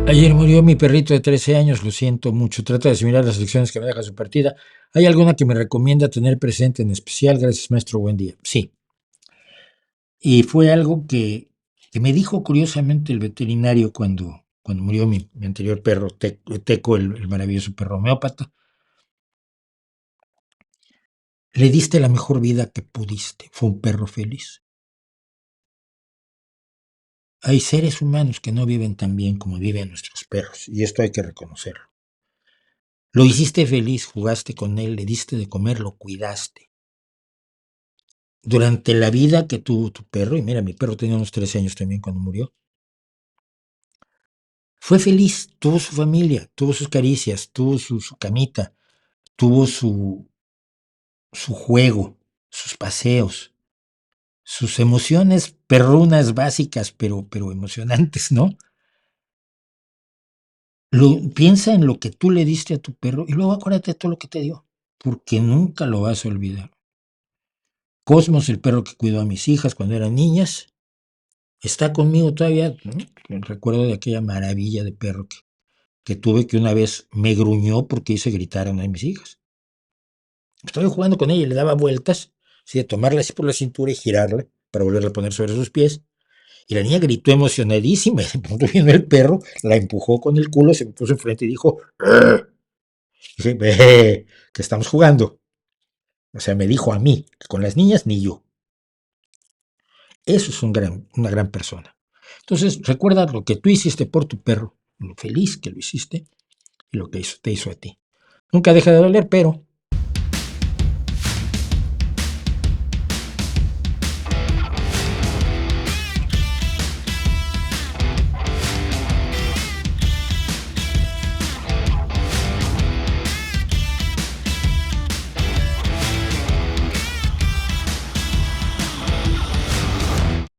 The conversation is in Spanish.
Ayer murió mi perrito de 13 años, lo siento mucho. Trata de asimilar las lecciones que me deja su partida. ¿Hay alguna que me recomienda tener presente en especial? Gracias, maestro. Buen día. Sí. Y fue algo que me dijo curiosamente el veterinario cuando murió mi anterior perro, Teco, el maravilloso perro homeópata. Le diste la mejor vida que pudiste. Fue un perro feliz. Hay seres humanos que no viven tan bien como viven nuestros perros, y esto hay que reconocerlo. Lo hiciste feliz, jugaste con él, le diste de comer, lo cuidaste. Durante la vida que tuvo tu perro, y mira, mi perro tenía unos 13 años también cuando murió, fue feliz, tuvo su familia, tuvo sus caricias, tuvo su camita, tuvo su juego, sus paseos, sus emociones perrunas básicas, pero emocionantes, ¿no? Piensa en lo que tú le diste a tu perro y luego acuérdate de todo lo que te dio, porque nunca lo vas a olvidar. Cosmos, el perro que cuidó a mis hijas cuando eran niñas, está conmigo todavía, ¿no? Recuerdo de aquella maravilla de perro que tuve, que una vez me gruñó porque hice gritar a una de mis hijas. Estaba jugando con ella y le daba vueltas, así de tomarla así por la cintura y girarla para volverla a poner sobre sus pies. Y la niña gritó emocionadísima. Y de pronto vino el perro, la empujó con el culo, se me puso enfrente y dijo: "Arr". Dije: que estamos jugando. O sea, me dijo a mí, que con las niñas ni yo. Eso es una gran persona. Entonces, recuerda lo que tú hiciste por tu perro, lo feliz que lo hiciste y lo que te hizo a ti. Nunca deja de doler, pero